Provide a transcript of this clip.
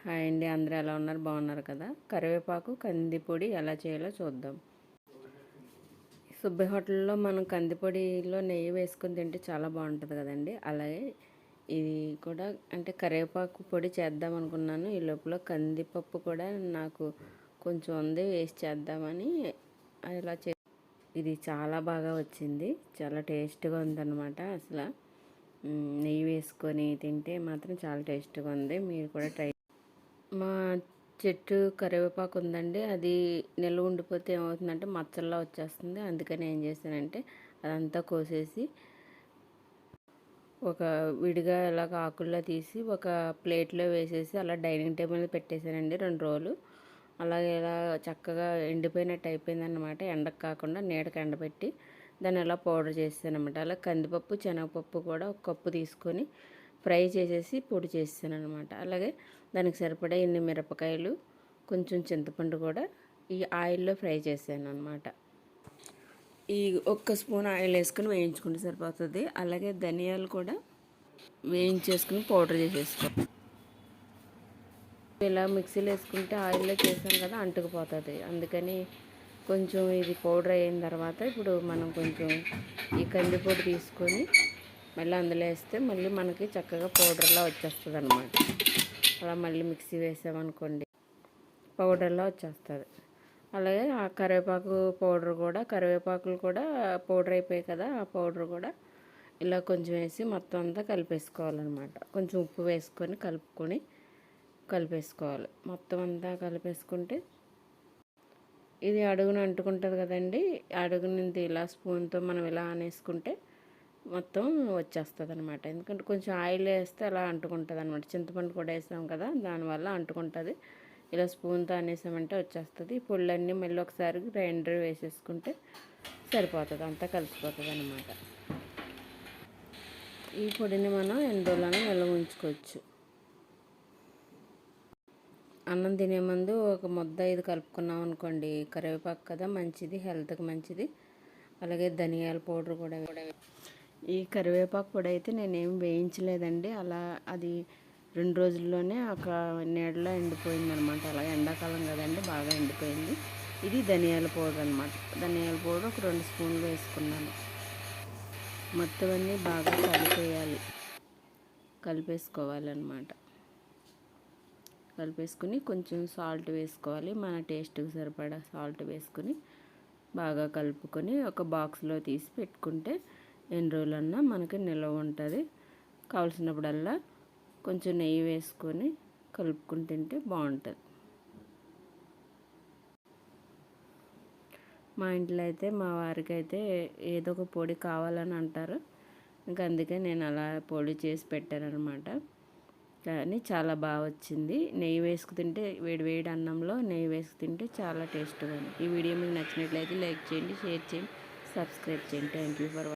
Hi అండి, అందరూ ఎలా ఉన్నారు? బాగున్నారు కదా? కరివేపాకు కందిపొడి ఎలా చేయాలో చూద్దాం. సుబ్బయ్య హోటల్లో మనం కందిపొడిలో నెయ్యి వేసుకొని తింటే చాలా బాగుంటుంది కదండి. అలాగే ఇది కూడా అంటే కరివేపాకు పొడి చేద్దాం అనుకున్నాను. ఈ లోపల కందిపప్పు కూడా నాకు కొంచెం ఉంది, వేసి చేద్దామని ఇలా ఇది చాలా బాగా వచ్చింది. చాలా టేస్ట్గా ఉందన్నమాట. అసలు నెయ్యి వేసుకొని తింటే మాత్రం చాలా టేస్ట్గా ఉంది. మీరు కూడా ట్రై. మా చెట్టు కరివేపాకు ఉందండి. అది నిల్వ ఉండిపోతే ఏమవుతుందంటే మచ్చల్లా వచ్చేస్తుంది. అందుకని ఏం చేశానంటే అదంతా కోసేసి ఒక విడిగా ఇలాగ ఆకుల్లో తీసి ఒక ప్లేట్లో వేసేసి అలా డైనింగ్ టేబుల్ మీద పెట్టేశానండి 2 రోజులు. అలాగే ఇలా చక్కగా ఎండిపోయినట్టు అయిపోయిందన్నమాట. ఎండకు కాకుండా నీడకు ఎండబెట్టి దాన్ని అలా పౌడర్ చేసాను అనమాట. అలా కందిపప్పు శనగపప్పు కూడా ఒక కప్పు తీసుకొని ఫ్రై చేసేసి పొడి చేసాను అనమాట. అలాగే దానికి సరిపడా ఇన్ని మిరపకాయలు, కొంచెం చింతపండు కూడా ఈ ఆయిల్లో ఫ్రై చేసాను అనమాట. ఈ ఒక్క స్పూన్ ఆయిల్ వేసుకొని వేయించుకుంటే సరిపోతుంది. అలాగే ధనియాలు కూడా వేయించేసుకుని పౌడర్ చేసేసుకో. ఇలా మిక్సీలో వేసుకుంటే ఆయిల్లో చేసాం కదా, అంటుకుపోతుంది. అందుకని కొంచెం ఇది పౌడర్ అయిన తర్వాత ఇప్పుడు మనం కొంచెం ఈ కందిపొడి తీసుకొని మళ్ళీ అందులో వేస్తే మళ్ళీ మనకి చక్కగా పౌడర్లా వచ్చేస్తుంది అనమాట. అలా మళ్ళీ మిక్సీ వేసామనుకోండి పౌడర్లా వచ్చేస్తుంది. అలాగే ఆ కరివేపాకు పౌడర్ కూడా కరివేపాకులు కూడా పౌడర్ అయిపోయాయి కదా, ఆ పౌడర్ కూడా ఇలా కొంచెం వేసి మొత్తం అంతా కలిపేసుకోవాలన్నమాట. కొంచెం ఉప్పు వేసుకొని కలిపేసుకోవాలి. మొత్తం అంతా కలిపేసుకుంటే ఇది అడుగున అంటుకుంటుంది కదండి. అడుగునింది ఇలా స్పూన్తో మనం ఇలా అనేసుకుంటే మొత్తం వచ్చేస్తుంది అనమాట. ఎందుకంటే కొంచెం ఆయిల్ వేస్తే అలా అంటుకుంటుంది అనమాట. చింతపండు కూడా వేసాం కదా, దానివల్ల అంటుకుంటుంది. ఇలా స్పూన్తో అనేసామంటే వచ్చేస్తుంది. ఈ పొళ్ళన్నీ మళ్ళీ ఒకసారి గ్రైండర్ వేసేసుకుంటే సరిపోతుంది, అంతా కలిసిపోతుంది అనమాట. ఈ పొడిని మనం ఎన్ని రోజులైనా నిల్వ ఉంచుకోవచ్చు. అన్నం తినే ముందు ఒక ముద్ద ఇది కలుపుకున్నాం అనుకోండి, కరివేపాకు కదా మంచిది, హెల్త్కి మంచిది. అలాగే ధనియాల పౌడర్ కూడా. ఈ కరివేపాకు పొడి అయితే నేనేం వేయించలేదండి. అలా అది 2 రోజుల్లోనే ఒక నీడలో ఎండిపోయిందనమాట. అలా ఎండాకాలం కదండి, బాగా ఎండిపోయింది. ఇది ధనియాల పౌడర్ అనమాట. ధనియాల పౌడర్ ఒక 2 స్పూన్లు వేసుకున్నాను. మొత్తం అన్నీ బాగా కలిపేసుకోవాలన్నమాట. కలిపేసుకుని కొంచెం సాల్ట్ వేసుకోవాలి. మన టేస్ట్కి సరిపడా సాల్ట్ వేసుకుని బాగా కలుపుకొని ఒక బాక్స్లో తీసి పెట్టుకుంటే ఎన్ని రోజులన్నా మనకి నిల్వ ఉంటుంది. కావాల్సినప్పుడల్లా కొంచెం నెయ్యి వేసుకొని కలుపుకుని తింటే బాగుంటుంది. మా ఇంట్లో అయితే మా వారికి అయితే ఏదో ఒక పొడి కావాలని అంటారు. ఇంకా అందుకే నేను అలా పొడి చేసి పెట్టాను అనమాట. కానీ చాలా బాగా వచ్చింది. నెయ్యి వేసుకు తింటే వేడి అన్నంలో నెయ్యి వేసుకు తింటే చాలా టేస్ట్గా ఉంది. ఈ వీడియో మీకు నచ్చినట్లయితే లైక్ చేయండి, షేర్ చేయండి, సబ్స్క్రైబ్ చేయండి. Thank you for watching.